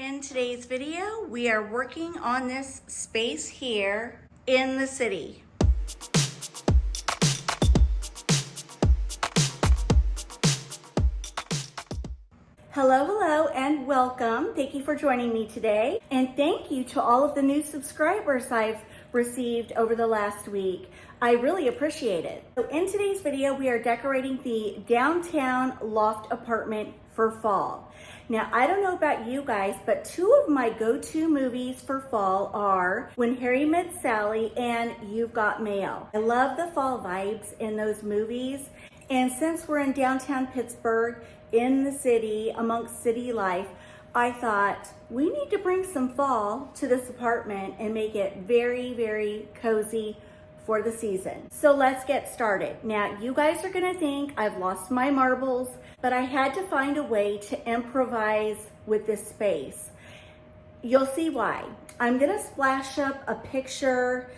In today's video, we are working on this space here in the city. Hello, and welcome. Thank you for joining me today. And thank you to all of the new subscribers I've received over the last week. I really appreciate it. So in today's video, we are decorating the downtown loft apartment for fall. Now, I don't know about you guys, but two of my go-to movies for fall are When Harry Met Sally and You've Got Mail. I love the fall vibes in those movies. And since we're in downtown Pittsburgh, in the city, amongst city life, I thought we need to bring some fall to this apartment and make it very, very cozy for the season. So let's get started. Now, you guys are gonna think I've lost my marbles, but I had to find a way to improvise with this space. You'll see why. I'm gonna splash up a picture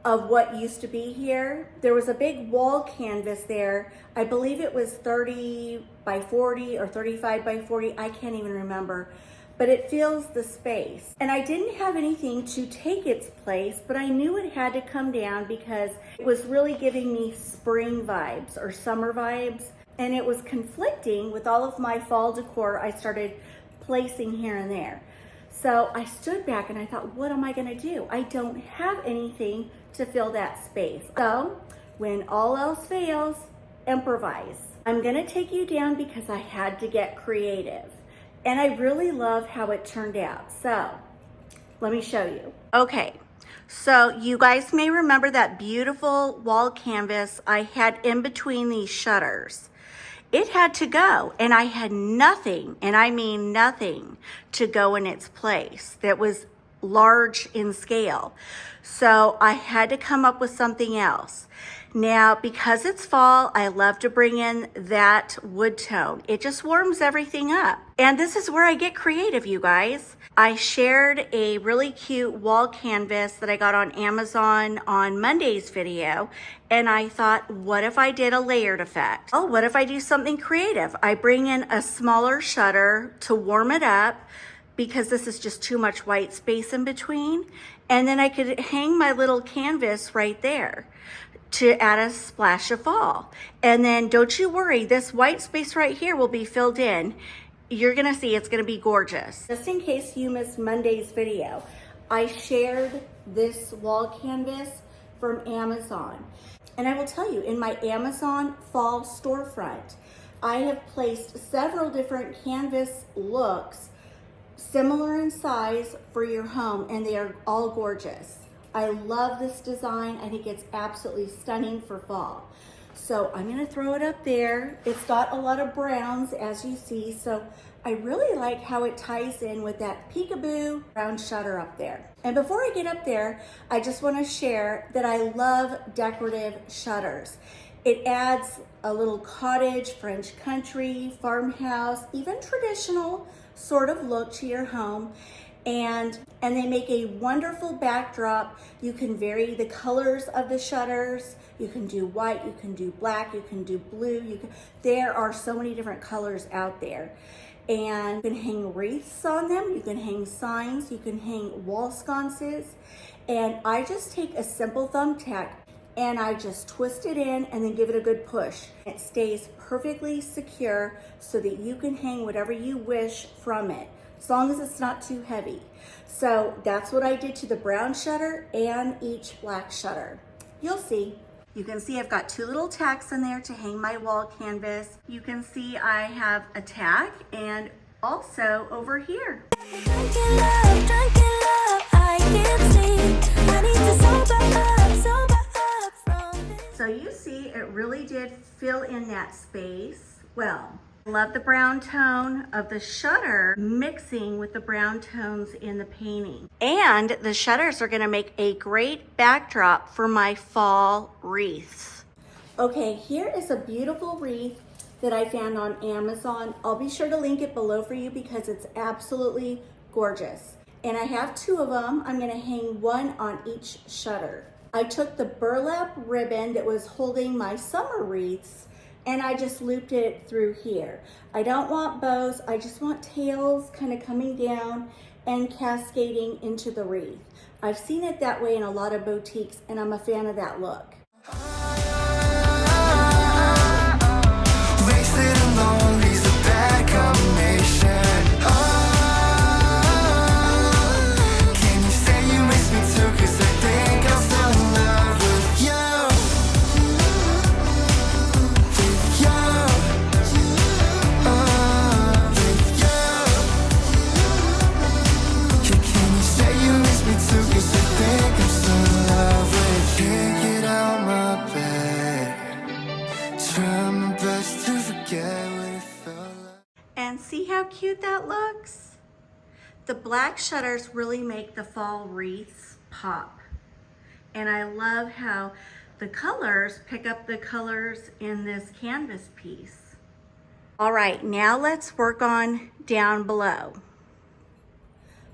of what used to be here. There was a big wall canvas there. I believe it was 30 by 40 or 35 by 40. I can't even remember, but it fills the space. And I didn't have anything to take its place, but I knew it had to come down because it was really giving me spring vibes or summer vibes. And it was conflicting with all of my fall decor I started placing here and there. So I stood back and I thought, what am I gonna do? I don't have anything to fill that space. So when all else fails, improvise. I'm gonna take you down because I had to get creative. And I really love how it turned out. So let me show you. Okay, so you guys may remember that beautiful wall canvas I had in between these shutters. It had to go, and I had nothing, and I mean nothing, to go in its place that was large in scale. So I had to come up with something else. Now, because it's fall, I love to bring in that wood tone. It just warms everything up. And this is where I get creative, you guys. I shared a really cute wall canvas that I got on Amazon on Monday's video, and I thought, what if I did a layered effect? Oh, what if I do something creative? I bring in a smaller shutter to warm it up because this is just too much white space in between. And then I could hang my little canvas right there to add a splash of fall. And then don't you worry, this white space right here will be filled in. You're gonna see it's gonna be gorgeous. Just in case you missed Monday's video, I shared this wall canvas from Amazon. And I will tell you, in my Amazon fall storefront, I have placed several different canvas looks similar in size for your home, and they are all gorgeous. I love this design. I think it's absolutely stunning for fall. So I'm gonna throw it up there. It's got a lot of browns, as you see, so I really like how it ties in with that peekaboo brown shutter up there. And before I get up there, I just wanna share that I love decorative shutters. It adds a little cottage, French country, farmhouse, even traditional sort of look to your home. And they make a wonderful backdrop. You can vary the colors of the shutters. You can do white, you can do black, you can do blue. There are so many different colors out there. And you can hang wreaths on them, you can hang signs, you can hang wall sconces. And I just take a simple thumbtack and I just twist it in and then give it a good push. It stays perfectly secure so that you can hang whatever you wish from it, as long as it's not too heavy. So that's what I did to the brown shutter and each black shutter. You'll see. You can see I've got two little tacks in there to hang my wall canvas. You can see I have a tack and also over here. Drunken love, I can't sleep. I need to sober up from this. So you see it really did fill in that space well. I love the brown tone of the shutter mixing with the brown tones in the painting. And the shutters are gonna make a great backdrop for my fall wreaths. Okay, here is a beautiful wreath that I found on Amazon. I'll be sure to link it below for you because it's absolutely gorgeous. And I have two of them. I'm gonna hang one on each shutter. I took the burlap ribbon that was holding my summer wreaths and I just looped it through here. I don't want bows, I just want tails kind of coming down and cascading into the wreath. I've seen it that way in a lot of boutiques, and I'm a fan of that look. Wasted and lonely's a bad combination. Can you say you miss me too? 'Cause I think I'm still in love with you. With you. With you. Can you say you miss me too? 'Cause I think I'm still in love with you. Can't get out my bed. Try my best to forget what it felt like. And see how cute that looks? The black shutters really make the fall wreaths pop. And I love how the colors pick up the colors in this canvas piece. All right, now let's work on down below.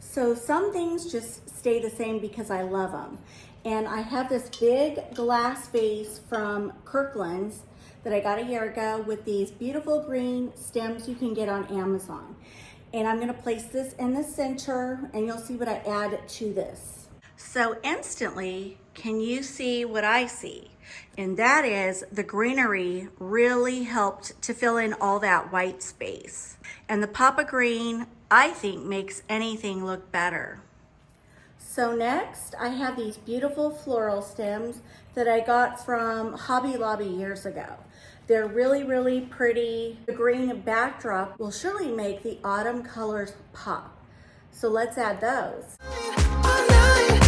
So some things just stay the same because I love them. And I have this big glass vase from Kirkland's that I got a year ago with these beautiful green stems you can get on Amazon. And I'm gonna place this in the center, and you'll see what I add to this. So instantly, can you see what I see? And that is the greenery really helped to fill in all that white space. And the pop of green, I think, makes anything look better. So next, I have these beautiful floral stems that I got from Hobby Lobby years ago. They're really, really pretty. The green backdrop will surely make the autumn colors pop. So let's add those. All night,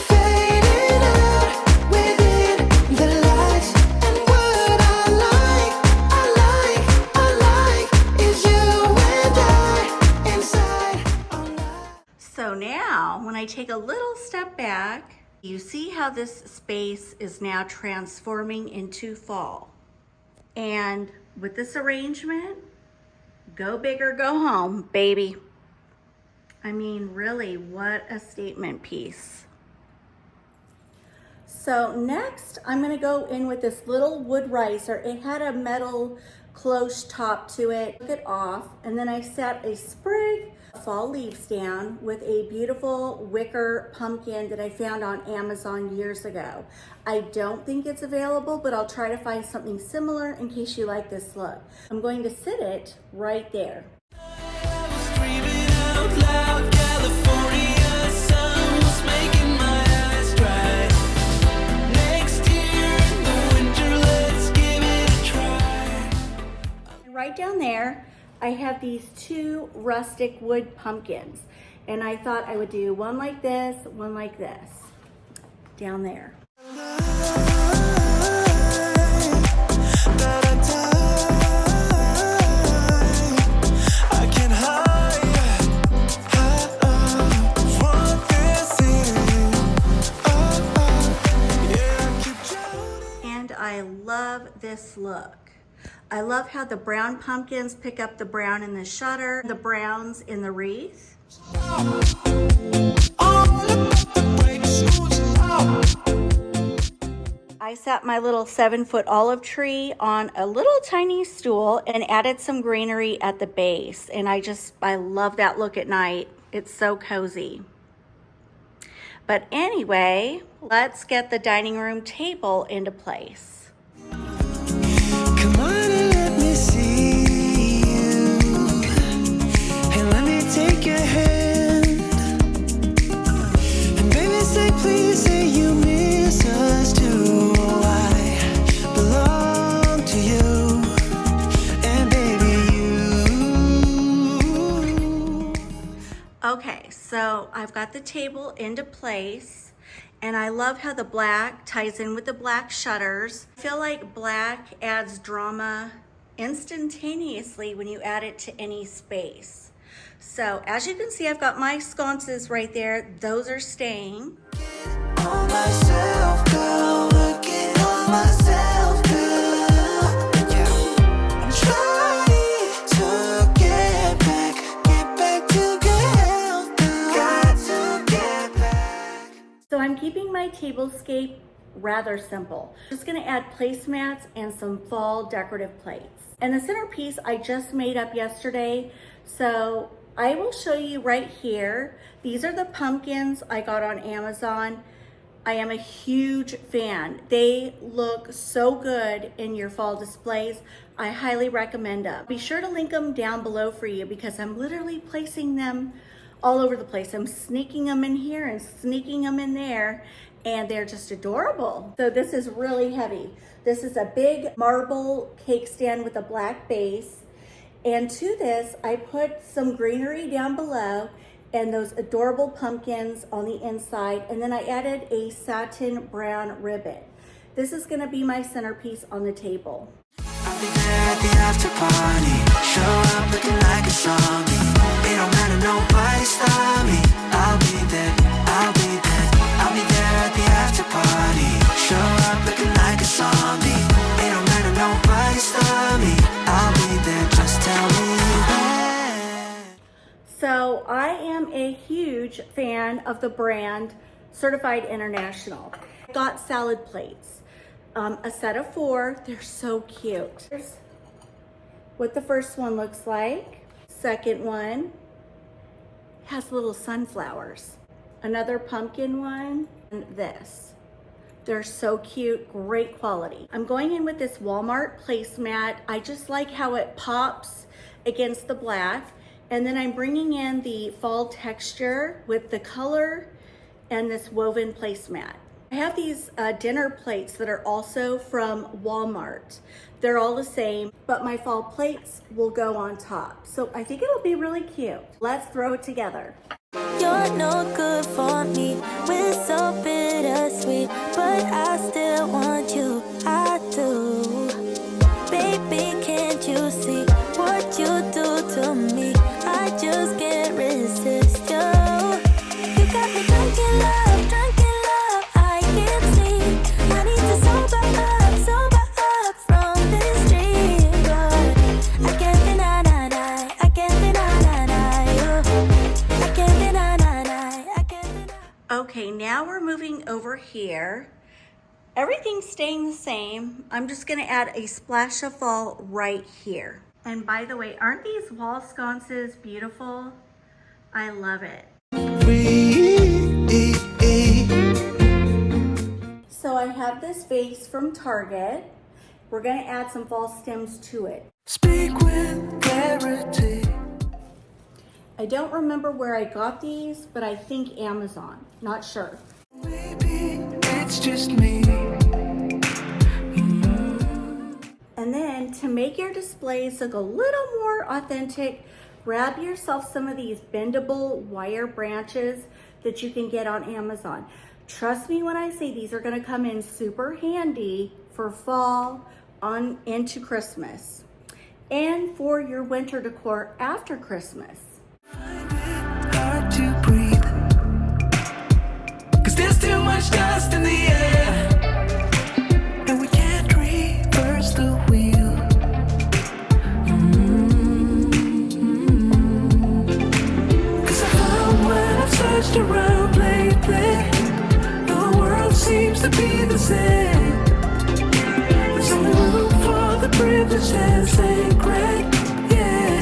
fading out within the lights. And what I like is you and I inside all night. So now, when I take a little step back, you see how this space is now transforming into fall. And with this arrangement, go big or go home, baby. I mean, really, what a statement piece. So next, I'm gonna go in with this little wood riser. It had a metal cloche top to it. Took it off, and then I set a sprig of fall leaves down with a beautiful wicker pumpkin that I found on Amazon years ago. I don't think it's available, but I'll try to find something similar in case you like this look. I'm going to sit it right there. Screaming out loud, California sun was making my eyes dry. Next year in the winter, let's give it a try. Right down there, I have these two rustic wood pumpkins, and I thought I would do one like this, down there. And I love this look. I love how the brown pumpkins pick up the brown in the shutter, the browns in the wreath. I set my little 7-foot olive tree on a little tiny stool and added some greenery at the base. And I love that look at night. It's so cozy. But anyway, let's get the dining room table into place. Come on and let me see you, and let me take your hand, and baby say please say you miss us too. I belong to you, and baby you. Okay, so I've got the table into place. And I love how the black ties in with the black shutters. I feel like black adds drama instantaneously when you add it to any space. So as you can see, I've got my sconces right there. Those are staying. On myself, girl, looking on myself, girl. Yeah. I'm trying to get back to good health, girl. Got to get back. So I'm keeping my tablescape rather simple. Just gonna add placemats and some fall decorative plates. And the centerpiece I just made up yesterday, so I will show you right here. These are the pumpkins I got on Amazon. I am a huge fan. They look so good in your fall displays. I highly recommend them. Be sure to link them down below for you because I'm literally placing them all over the place. I'm sneaking them in here and sneaking them in there, and they're just adorable. So this is really heavy. This is a big marble cake stand with a black base. And to this, I put some greenery down below and those adorable pumpkins on the inside. And then I added a satin brown ribbon. This is gonna be my centerpiece on the table. I'll be there at the after party. Show up looking like a zombie. It don't matter, nobody stop me. I'll be there, I'll be there. I'll be there at the after party. Show up looking like a zombie. It don't matter, nobody stop me. I'll be there, just tell me when. So I am a huge fan of the brand Certified International. I got salad plates, a set of 4. They're so cute. Here's what the first one looks like. Second one has little sunflowers. Another pumpkin one, and this. They're so cute, great quality. I'm going in with this Walmart placemat. I just like how it pops against the black. And then I'm bringing in the fall texture with the color and this woven placemat. I have these dinner plates that are also from Walmart. They're all the same, but my fall plates will go on top. So I think it'll be really cute. Let's throw it together. You're no good for me, we're so bittersweet, but I still want you, I do. Baby, can't you see what you do to me? I just can't resist you. You got me drunk in love, I can't sleep. I need to sober up from this dream, but I can't deny, I can't deny you. I can't deny, I can't deny. Okay, now we're moving over here. Everything's staying the same. I'm just gonna add a splash of fall right here. And by the way, aren't these wall sconces beautiful? I love it. So I have this vase from Target. We're gonna add some fall stems to it. Speak with clarity. I don't remember where I got these, but I think Amazon, not sure. Maybe it's just me. And then to make your displays look a little more authentic, grab yourself some of these bendable wire branches that you can get on Amazon. Trust me when I say these are gonna come in super handy for fall on into Christmas and for your winter decor after Christmas. Hard to breathe, 'cause there's too much dust in the air, and we can't reverse the wheel. 'Cause I found when I've searched around lately, the world seems to be the same. There's only room for the privileged and sacred, yeah.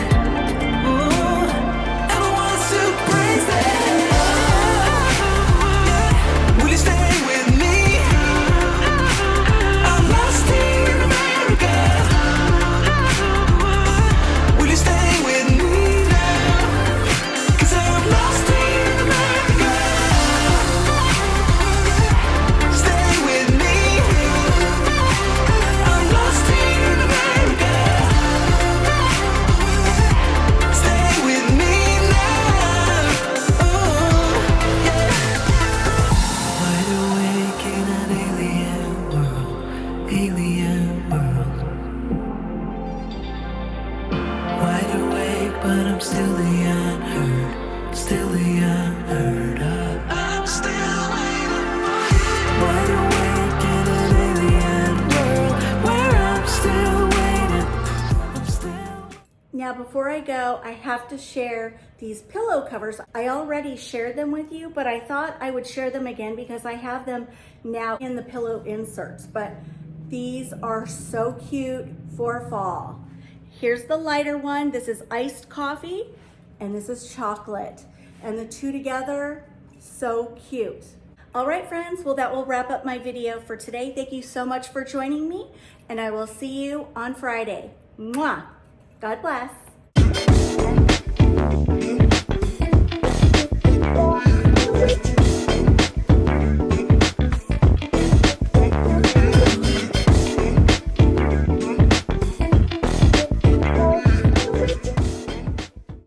before I go, I have to share these pillow covers. I already shared them with you, but I thought I would share them again because I have them now in the pillow inserts. But these are so cute for fall. Here's the lighter one. This is iced coffee, and this is chocolate. And the two together, so cute. All right, friends, well, that will wrap up my video for today. Thank you so much for joining me, and I will see you on Friday. Mwah! God bless.